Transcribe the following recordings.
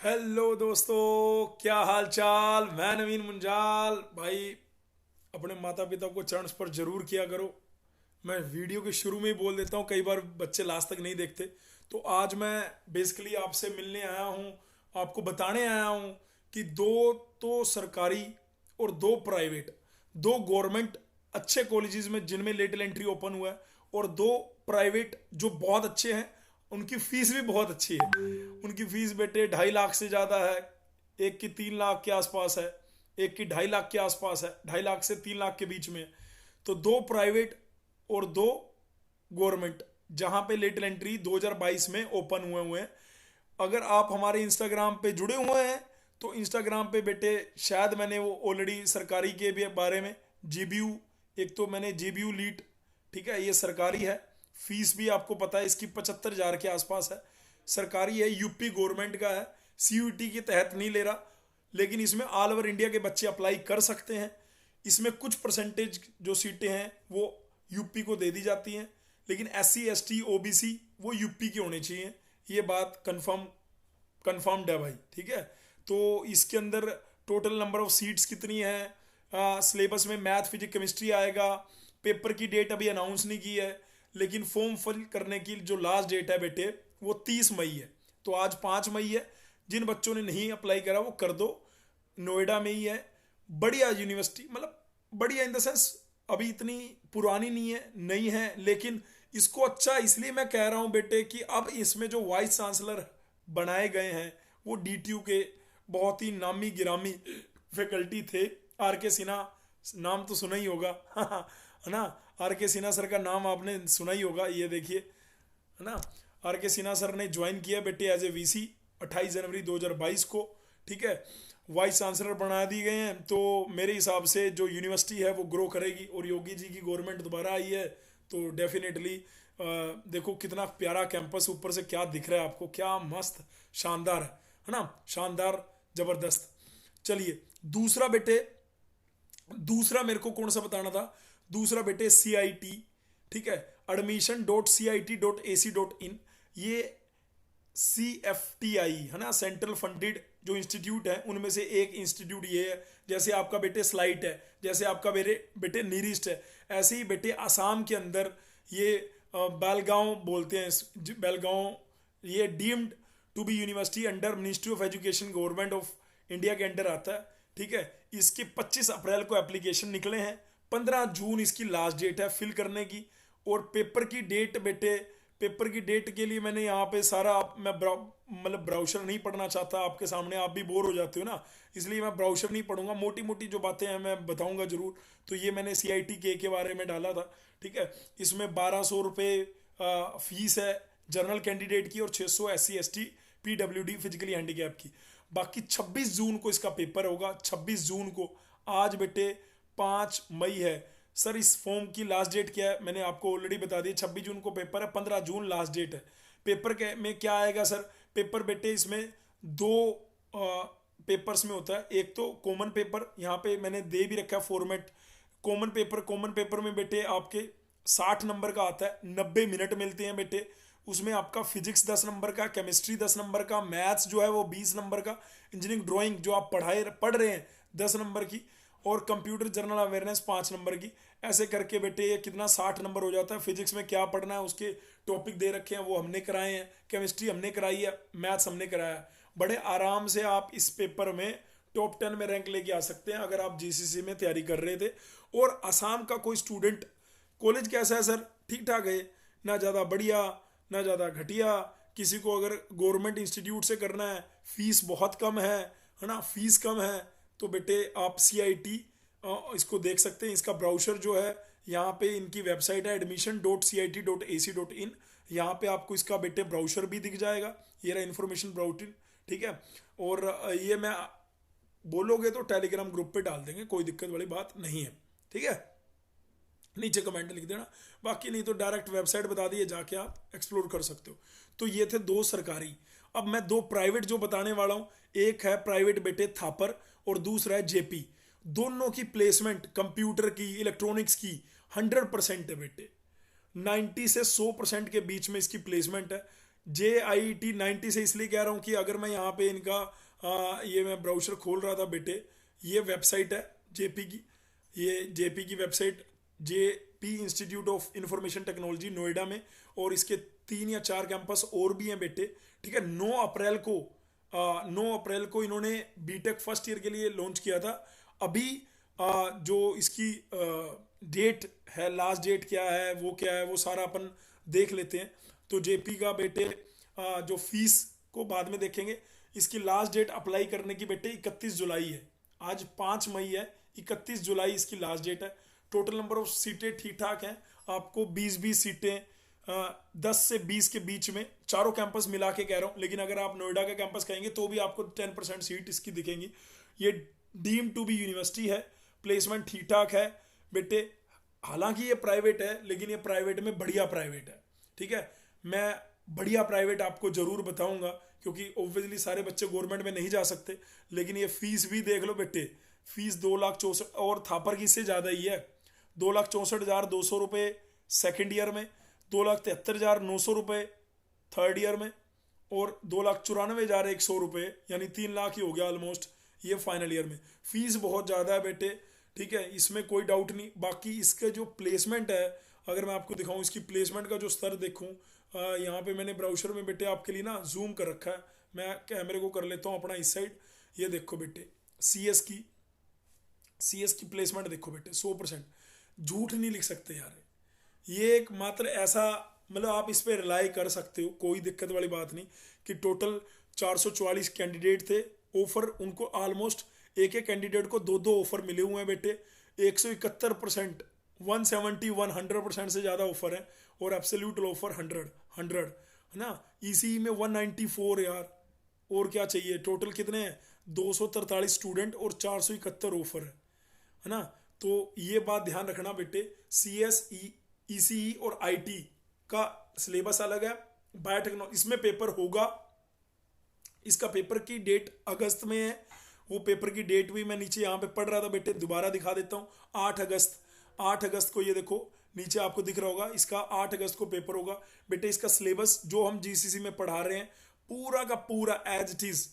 Hello दोस्तों, क्या हाल चाल। मैं नवीन मुंजाल भाई। अपने माता पिता को चरण स्पर्श जरूर किया करो। मैं वीडियो के शुरू में ही बोल देता हूँ, कई बार बच्चे लास्ट तक नहीं देखते। तो आज मैं बेसिकली आपसे मिलने आया हूँ, आपको बताने आया हूँ कि दो तो सरकारी और दो प्राइवेट, दो गवर्नमेंट अच्छे कॉलेजेस में जिनमें लेटल एंट्री ओपन हुआ है, और दो प्राइवेट जो बहुत अच्छे हैं, उनकी फीस भी बहुत अच्छी है। उनकी फीस बेटे 2.5 लाख से ज़्यादा है। एक की 3 लाख के आसपास है, एक की 2.5 लाख के आसपास है, 2.5 लाख से 3 लाख के बीच में। तो दो प्राइवेट और दो गवर्नमेंट जहां पे लेटल एंट्री 2022 में ओपन हुए हुए हैं। अगर आप हमारे इंस्टाग्राम पे जुड़े हुए हैं तो इंस्टाग्राम पे बेटे शायद मैंने वो ऑलरेडी सरकारी के भी बारे में जीबीयू, एक तो मैंने जीबीयू लीट, ठीक है, ये सरकारी है। फीस भी आपको पता है इसकी 75,000 के आसपास है। सरकारी है, यूपी गवर्नमेंट का है, सीयूटी के तहत नहीं ले रहा, लेकिन इसमें ऑल ओवर इंडिया के बच्चे अप्लाई कर सकते हैं। इसमें कुछ परसेंटेज जो सीटें हैं वो यूपी को दे दी जाती हैं, लेकिन एससी एसटी ओबीसी वो यूपी के होने चाहिए। ये बात कंफर्म्ड है भाई, ठीक है। तो इसके अंदर टोटल नंबर ऑफ सीट्स कितनी है, सिलेबस में मैथ फिजिक्स केमिस्ट्री आएगा। पेपर की डेट अभी अनाउंस नहीं की है, लेकिन फॉर्म फिल करने की जो लास्ट डेट है बेटे वो 30 मई है। तो आज 5 मई है। जिन बच्चों ने नहीं अप्लाई करा वो कर दो। नोएडा में ही है, बढ़िया यूनिवर्सिटी, मतलब बढ़िया इन द सेंस अभी इतनी पुरानी नहीं है, नई है, लेकिन इसको अच्छा इसलिए मैं कह रहा हूँ बेटे कि अब इसमें जो वाइस चांसलर बनाए गए हैं वो डीटीयू के बहुत ही नामी गिरामी फैकल्टी थे। आर के सिन्हा, नाम तो सुना ही होगा है ना। आर के सिन्हा सर का नाम आपने सुना ही होगा, ये देखिए, है ना। आर के सिन्हा सर ने ज्वाइन किया बेटे एज ए वीसी 28 जनवरी 2022 को, ठीक है। वाइस चांसलर बना दिए गए हैं, तो मेरे हिसाब से जो यूनिवर्सिटी है वो ग्रो करेगी। और योगी जी की गवर्नमेंट दोबारा आई है तो डेफिनेटली देखो कितना प्यारा कैंपस ऊपर से क्या दिख रहा है आपको, क्या मस्त शानदार है ना, शानदार जबरदस्त। चलिए दूसरा बेटे, दूसरा मेरे को कौन सा बताना था। दूसरा बेटे सी आई टी, ठीक है, admission.cit.ac.in। ये CFTI है ना, सेंट्रल फंडेड जो इंस्टीट्यूट है उनमें से एक इंस्टीट्यूट ये है। जैसे आपका बेटे स्लाइट है, जैसे आपका बेटे बेटे नीरिस्ट है, ऐसे ही बेटे आसाम के अंदर ये बेलगांव बोलते हैं बेलगांव, ये deemed to be university under ministry of education government of India के अंडर आता है, ठीक है। इसके 25 अप्रैल को एप्लीकेशन निकले हैं, 15 जून इसकी लास्ट डेट है फिल करने की। और पेपर की डेट बेटे, पेपर की डेट के लिए मैंने यहाँ पे सारा मैं मतलब ब्राउशर नहीं पढ़ना चाहता आपके सामने, आप भी बोर हो जाते हो ना, इसलिए मैं ब्राउशर नहीं पढ़ूंगा, मोटी मोटी जो बातें हैं मैं बताऊंगा जरूर। तो ये मैंने CIT के बारे में डाला था, ठीक है। इसमें 1200 रुपये फीस है जनरल कैंडिडेट की, और 600 SC ST PWD physically handicap की। बाकी 26 जून को इसका पेपर होगा, 26 जून को। आज बेटे 5 मई है सर। इस फॉर्म की लास्ट डेट क्या है मैंने आपको ऑलरेडी बता दी, 26 जून को पेपर है, 15 जून लास्ट डेट है। पेपर के में क्या आएगा सर, पेपर बेटे इसमें दो पेपर्स में होता है। एक तो कॉमन पेपर, यहाँ पे मैंने दे भी रखा है फॉर्मेट। कॉमन पेपर में बेटे आपके 60 नंबर का आता है, 90 मिनट मिलते हैं बेटे। उसमें आपका फिजिक्स 10 नंबर का, केमिस्ट्री 10 नंबर का, मैथ्स जो है वो 20 नंबर का, इंजीनियरिंग ड्राइंग जो आप पढ़ रहे हैं 10 नंबर की, और कंप्यूटर जनरल अवेयरनेस 5 नंबर की। ऐसे करके बेटे ये कितना 60 नंबर हो जाता है। फिजिक्स में क्या पढ़ना है उसके टॉपिक दे रखे हैं, वो हमने कराए हैं। केमिस्ट्री हमने कराई है, मैथ्स हमने कराया है। बड़े आराम से आप इस पेपर में टॉप 10 में रैंक लेके आ सकते हैं अगर आप GCC में तैयारी कर रहे थे। और असम का कोई स्टूडेंट, कॉलेज कैसा है सर, ठीक ठाक है, ना ज़्यादा बढ़िया ना ज़्यादा घटिया। किसी को अगर गवर्नमेंट इंस्टीट्यूट से करना है, फीस बहुत कम है ना, फीस कम है, तो बेटे आप CIT इसको देख सकते हैं। इसका ब्राउशर जो है, यहाँ पे इनकी वेबसाइट है admission.cit.ac.in। यहाँ पे आपको इसका बेटे ब्राउशर भी दिख जाएगा, ये रहा इन्फॉर्मेशन ब्राउटिन, ठीक है। और ये मैं बोलोगे तो टेलीग्राम ग्रुप पे डाल देंगे, कोई दिक्कत वाली बात नहीं है, ठीक है। नीचे कमेंट लिख देना, बाकी नहीं तो डायरेक्ट वेबसाइट बता दिए, जाके आप एक्सप्लोर कर सकते हो। तो ये थे दो सरकारी। अब मैं दो प्राइवेट जो बताने वाला हूँ, एक है प्राइवेट बेटे थापर और दूसरा है JP। दोनों की प्लेसमेंट कंप्यूटर की, इलेक्ट्रॉनिक्स की 100% है बेटे, 90 से 100% के बीच में इसकी प्लेसमेंट है। JIT90 से इसलिए कह रहा हूँ कि अगर मैं यहाँ पे इनका ये मैं ब्राउज़र खोल रहा था बेटे, ये वेबसाइट है जेपी की, ये जेपी की website, JP institute of information technology Noida में, और इसके 3 या 4 कैंपस और भी हैं बेटे। ठीक है, 9 अप्रैल को इन्होंने बीटेक फर्स्ट ईयर के लिए लॉन्च किया था। अभी जो इसकी डेट है, लास्ट डेट क्या है, वो क्या है, वो सारा अपन देख लेते हैं। तो जेपी का बेटे जो फीस को बाद में देखेंगे, इसकी लास्ट डेट अप्लाई करने की बेटे 31 जुलाई है। आज 5 मई है, 31 जुलाई इसकी लास्ट डेट है। टोटल नंबर ऑफ सीटें ठीक ठाक हैं, आपको 20-20 सीटें 10 से 20 के बीच में, चारों कैंपस मिला के कह रहा हूँ। लेकिन अगर आप नोएडा का कैंपस कहेंगे तो भी आपको 10% सीट इसकी दिखेंगी। ये डीम टू बी यूनिवर्सिटी है, प्लेसमेंट ठीक ठाक है बेटे। हालांकि ये प्राइवेट है, लेकिन ये प्राइवेट में बढ़िया प्राइवेट है। ठीक है, मैं बढ़िया प्राइवेट आपको जरूर बताऊंगा, क्योंकि ऑब्वियसली सारे बच्चे गवर्नमेंट में नहीं जा सकते। लेकिन ये फीस भी देख लो बेटे, फीस 2,64,000, और थापर की इससे ज़्यादा ही है, 2,64,200 रुपये सेकेंड ईयर में, 2,73,900 रुपये थर्ड ईयर में, और 2,94,100 रुपये, यानी 3 लाख ही हो गया ऑलमोस्ट ये फाइनल ईयर में। फीस बहुत ज़्यादा है बेटे। ठीक है, इसमें कोई डाउट नहीं। बाकी इसके जो प्लेसमेंट है, अगर मैं आपको दिखाऊं इसकी प्लेसमेंट का जो स्तर देखूं, यहाँ पे मैंने ब्राउज़र में बेटे आपके लिए ना जूम कर रखा है, मैं कैमरे को कर लेता हूँ अपना इस साइड। ये देखो बेटे, CS की प्लेसमेंट देखो बेटे, 100%। झूठ नहीं लिख सकते यार, ये एक मात्र ऐसा, मतलब आप इस पर रिलाई कर सकते हो, कोई दिक्कत वाली बात नहीं। कि टोटल 444 कैंडिडेट थे, ऑफर उनको ऑलमोस्ट एक एक कैंडिडेट को 2-2 ऑफर मिले हुए हैं बेटे। 171%, 170-100% से ज़्यादा ऑफर है, और एब्सोल्यूट ऑफर 100 है ना। ECE में 194 यार, और क्या चाहिए। टोटल कितने हैं, 243 स्टूडेंट और 471 ऑफर है ना। तो ये बात ध्यान रखना बेटे, CS, ECE और IT का सिलेबस अलग है। बायोटेक्नोलॉजी इसमें पेपर होगा, इसका पेपर की डेट अगस्त में है। वो पेपर की डेट भी मैं नीचे यहाँ पे पढ़ रहा था बेटे, दोबारा दिखा देता हूँ। 8 अगस्त को, ये देखो नीचे आपको दिख रहा होगा, इसका 8 अगस्त को पेपर होगा बेटे। इसका सिलेबस जो हम GCC में पढ़ा रहे हैं पूरा का पूरा एज इट इज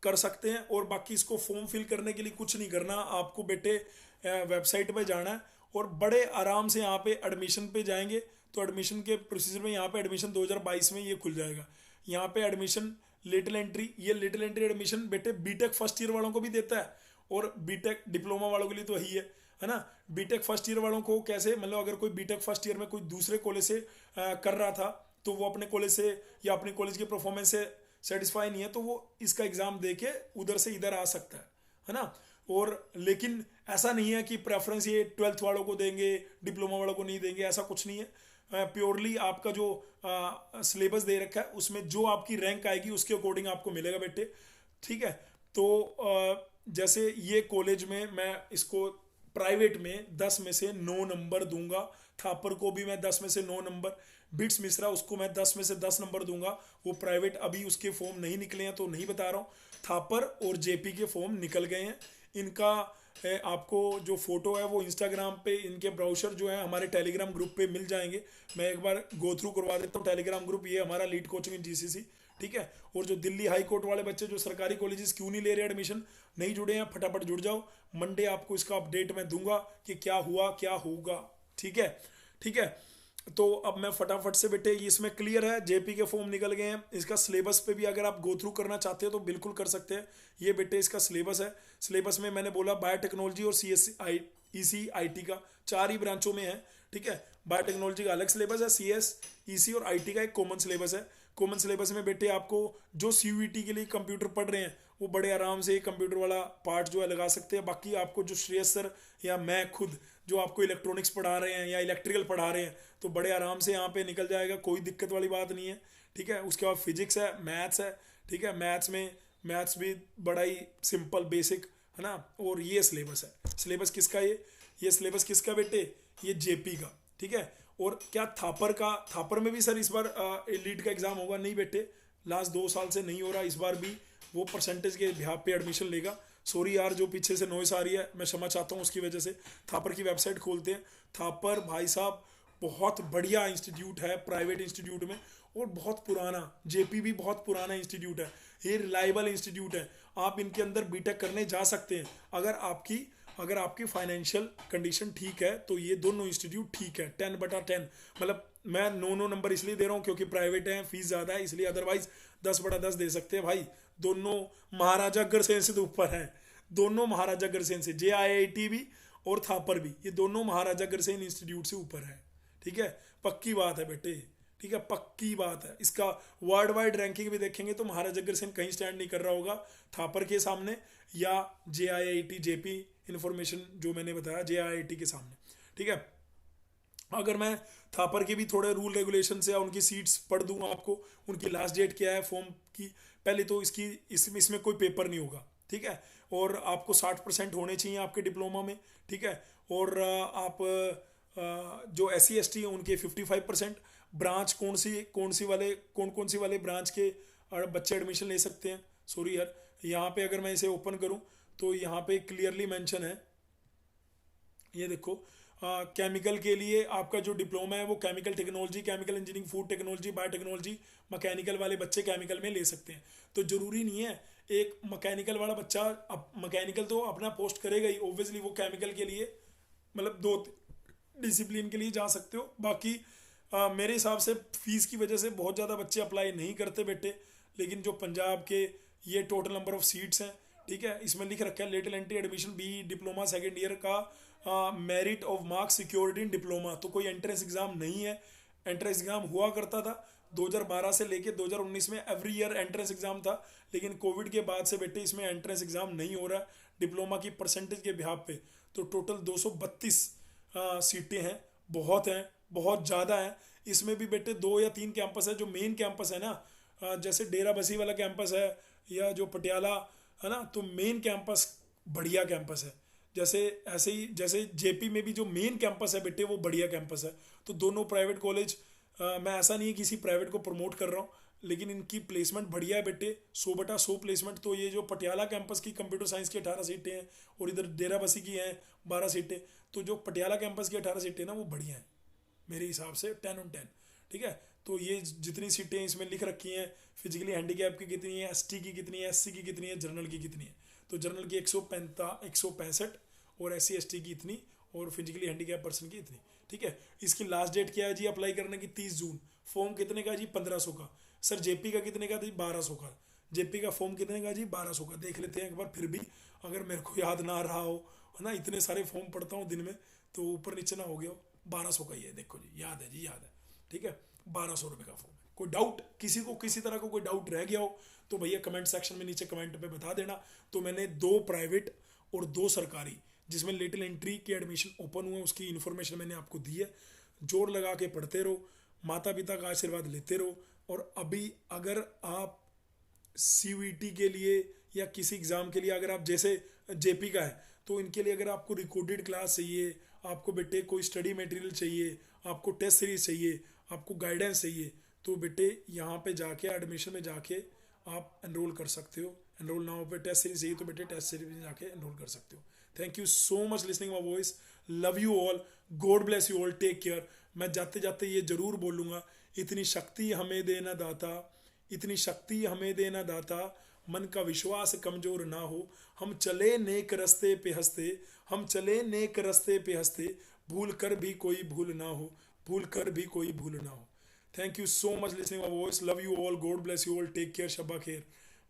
कर सकते हैं। और बाकी इसको फॉर्म फिल करने के लिए कुछ नहीं करना आपको बेटे, वेबसाइट पे जाना है और बड़े आराम से यहाँ पे एडमिशन पे जाएंगे तो एडमिशन के प्रोसीजर में यहाँ पे एडमिशन 2022 में ये खुल जाएगा। यहाँ पे एडमिशन लिटिल एंट्री, ये लिटिल एंट्री एडमिशन बेटे बीटेक फर्स्ट ईयर वालों को भी देता है और बीटेक डिप्लोमा वालों के लिए तो वही है ना। बीटेक फर्स्ट ईयर वालों को कैसे, मतलब अगर कोई बीटेक फर्स्ट ईयर में कोई दूसरे कॉलेज से कर रहा था तो वो अपने कॉलेज से या अपने कॉलेज के परफॉर्मेंस से सेटिस्फाई नहीं है तो वो इसका एग्जाम दे के उधर से इधर आ सकता है ना। और लेकिन ऐसा नहीं है कि प्रेफरेंस ये 12th वालों को देंगे डिप्लोमा वालों को नहीं देंगे, ऐसा कुछ नहीं है। प्योरली आपका जो सिलेबस दे रखा है उसमें जो आपकी रैंक आएगी उसके अकॉर्डिंग आपको मिलेगा बेटे। ठीक है, तो जैसे ये कॉलेज में मैं इसको प्राइवेट में 10 में से 9 नंबर दूंगा, थापर को भी मैं 10 में से 9 नंबर, बिट्स मिश्रा उसको मैं 10 में से 10 नंबर दूंगा। वो प्राइवेट अभी उसके फॉर्म नहीं निकले हैं तो नहीं बता रहा हूँ। थापर और जेपी के फॉर्म निकल गए हैं। इनका आपको जो फोटो है वो इंस्टाग्राम पे इनके ब्राउज़र जो है हमारे टेलीग्राम ग्रुप पे मिल जाएंगे। मैं एक बार गो थ्रू करवा देता हूँ टेलीग्राम ग्रुप, ये हमारा लीड कोचिंग इन GCC। ठीक है, और जो दिल्ली हाई कोर्ट वाले बच्चे जो सरकारी कॉलेजेस क्यों नहीं ले रहे एडमिशन, नहीं जुड़े हैं, फटाफट जुड़ जाओ। मंडे आपको इसका अपडेट मैं दूंगा कि क्या हुआ क्या होगा। ठीक है, ठीक है। तो अब मैं फटाफट से बेटे इसमें क्लियर है, जेपी के फॉर्म निकल गए हैं। इसका सिलेबस पे भी अगर आप गो थ्रू करना चाहते हो तो बिल्कुल कर सकते हैं। ये बेटे इसका सिलेबस है। सिलेबस में मैंने बोला बायोटेक्नोलॉजी और ECE IT का 4 ही ब्रांचों में है। ठीक है, बायोटेक्नोलॉजी का अलग सिलेबस है, CS ECE और IT का एक कॉमन सिलेबस है। कॉमन सिलेबस में बेटे आपको जो CUET के लिए कंप्यूटर पढ़ रहे हैं वो बड़े आराम से कंप्यूटर वाला पार्ट जो है लगा सकते हैं। बाकी आपको जो श्रेयस सर या मैं खुद जो आपको इलेक्ट्रॉनिक्स पढ़ा रहे हैं या इलेक्ट्रिकल पढ़ा रहे हैं तो बड़े आराम से यहाँ पे निकल जाएगा, कोई दिक्कत वाली बात नहीं है। ठीक है, उसके बाद फिजिक्स है, मैथ्स है। ठीक है, मैथ्स भी बड़ा ही सिंपल बेसिक है ना। और ये सिलेबस है। सिलेबस किसका, ये सिलेबस किसका बेटे, ये जेपी का। ठीक है, और क्या थापर में भी सर इस बार लीड का एग्जाम होगा? नहीं बेटे, लास्ट 2 साल से नहीं हो रहा, इस बार भी वो परसेंटेज के बिहाफ पे एडमिशन लेगा। सॉरी यार जो पीछे से नॉइस आ रही है, मैं क्षमा चाहता हूँ उसकी वजह से। थापर की वेबसाइट खोलते हैं। थापर भाई साहब बहुत बढ़िया इंस्टीट्यूट है प्राइवेट इंस्टीट्यूट में, और बहुत पुराना, जेपी भी बहुत पुराना इंस्टीट्यूट है, ये रिलायबल इंस्टीट्यूट है। आप इनके अंदर बीटेक करने जा सकते हैं अगर आपकी फाइनेंशियल कंडीशन ठीक है, तो ये दोनों इंस्टीट्यूट ठीक है। 10/10, मतलब मैं 9 नंबर इसलिए दे रहा हूँ क्योंकि प्राइवेट है, फीस ज़्यादा है इसलिए, अदरवाइज 10/10 दे सकते हैं भाई। दोनों महाराजा अग्रसेन से तो ऊपर हैं, दोनों महाराजा अग्रसेन से, JIIT भी और थापर भी, ये दोनों महाराजा अग्रसेन इंस्टीट्यूट से ऊपर है। ठीक है, पक्की बात है बेटे, ठीक है, पक्की बात है। इसका वर्ल्ड वाइड रैंकिंग भी देखेंगे तो महाराजा अग्रसेन कहीं स्टैंड नहीं कर रहा होगा थापर के सामने, या JIIT JP इंफॉर्मेशन जो मैंने बताया JIIT के सामने। ठीक है, अगर मैं थापर के भी थोड़े रूल रेगुलेशन या उनकी सीट्स पढ़ दूंगा आपको, उनकी लास्ट डेट क्या है फॉर्म की, पहले तो इसमें कोई पेपर नहीं होगा। ठीक है, और आपको 60% होने चाहिए आपके डिप्लोमा में। ठीक है, और आप जो SC ST है उनके 55%। ब्रांच कौन सी वाले ब्रांच के बच्चे एडमिशन ले सकते हैं। सॉरी यार, यहाँ पे अगर मैं इसे ओपन करूँ तो यहाँ पे क्लियरली मेंशन है, ये देखो, केमिकल के लिए आपका जो डिप्लोमा है वो chemical technology, chemical engineering, food technology, biotechnology, mechanical वाले बच्चे केमिकल में ले सकते हैं। तो जरूरी नहीं है एक मैकेनिकल वाला बच्चा, अब मैकेनिकल तो अपना पोस्ट करेगा ही ऑब्वियसली, वो केमिकल के लिए मतलब 2 डिसिप्लिन के लिए जा सकते हो। बाकी मेरे हिसाब से फीस की वजह से बहुत ज़्यादा बच्चे अप्लाई नहीं करते बेटे, लेकिन जो पंजाब के ये टोटल नंबर ऑफ सीट्स हैं, ठीक है, इसमें लिख रखा है lateral entry admission B diploma second year का merit of marks secured in diploma. तो कोई एंट्रेंस एग्जाम नहीं है, एंट्रेंस एग्जाम हुआ करता था 2012 से लेके 2019 में एवरी ईयर एंट्रेंस एग्जाम था, लेकिन कोविड के बाद से बेटे इसमें एंट्रेंस एग्जाम नहीं हो रहा डिप्लोमा की परसेंटेज के बिहाफ पे। तो टोटल 232 सीटें हैं, बहुत ज़्यादा है। इसमें भी बेटे 2 या 3 कैंपस है जो मेन कैंपस है ना, जैसे डेरा बसी वाला कैंपस है या जो पटियाला है ना, तो मेन कैंपस बढ़िया कैंपस है। जैसे जेपी में भी जो मेन कैंपस है बेटे वो बढ़िया कैंपस है। तो दोनों प्राइवेट कॉलेज, मैं ऐसा नहीं है किसी प्राइवेट को प्रमोट कर रहा हूँ, लेकिन इनकी प्लेसमेंट बढ़िया है बेटे, 100/100 प्लेसमेंट। तो ये जो पटियाला कैंपस की कंप्यूटर साइंस की 18 सीटें हैं और इधर डेरा बसी की हैं 12 सीटें, तो जो पटियाला कैंपस की 18 सीटें ना वो बढ़िया हैं मेरे हिसाब से, 10 on 10। ठीक है, तो ये जितनी सीटें इसमें लिख रखी हैं, फिजिकली हैंडीकैप की कितनी है, ST की कितनी है, SC की कितनी है, जनरल की कितनी है, तो जनरल की 165 और SC ST की इतनी और फिजिकली हैंडीकैप पर्सन की इतनी। ठीक है, इसकी लास्ट डेट क्या है जी अप्लाई करने की, 30 जून। फॉर्म कितने का जी, 1500 का। सर जेपी का कितने का जी, 1200 का। जेपी का फॉर्म कितने का जी, 1200 का। देख लेते हैं एक बार फिर भी, अगर मेरे को याद ना रहा हो, है ना, इतने सारे फॉर्म पढ़ता हूँ दिन में तो ऊपर नीचे ना हो गया हो। 1200 का ही है, देखो जी, याद है जी, याद है। ठीक है, 1200 रुपये का फॉर्म है। कोई डाउट, किसी को किसी तरह का कोई डाउट रह गया हो तो भैया कमेंट सेक्शन में नीचे कमेंट पे बता देना। तो मैंने 2 प्राइवेट और 2 सरकारी जिसमें लिटिल एंट्री के एडमिशन ओपन हुए उसकी इन्फॉर्मेशन मैंने आपको दी है। जोर लगा के पढ़ते रहो, माता पिता का आशीर्वाद लेते रहो। और अभी अगर आप CVT के लिए या किसी एग्ज़ाम के लिए, अगर आप जैसे जेपी का है तो इनके लिए अगर आपको रिकॉर्डेड क्लास चाहिए, आपको बेटे कोई स्टडी मटेरियल चाहिए, आपको टेस्ट सीरीज चाहिए, आपको गाइडेंस चाहिए, तो बेटे यहाँ पे जाके एडमिशन में जाके आप एनरोल कर सकते हो। एनरोल ना हो पे टेस्ट सीरीज चाहिए तो बेटे टेस्ट सीरीज में जाके एनरोल कर सकते हो। Thank you so much listening my voice, love you all, God bless you all, take care. मैं जाते जाते ये जरूर बोलूँगा, इतनी शक्ति हमें देना दाता, इतनी शक्ति हमें देना दाता, मन का विश्वास कमजोर ना हो। हम चले नेक रस्ते पे हंसते, हम चले नेक रस्ते पे हंसते, भूल कर भी कोई भूल ना हो, भूल कर भी कोई भूल ना हो। Thank you so much listening my voice, love you all, God bless you all, take care, शब्बा खैर।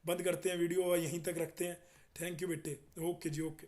बंद करते हैं वीडियो, यहीं तक रखते हैं। थैंक यू बेटे, ओके जी, ओके।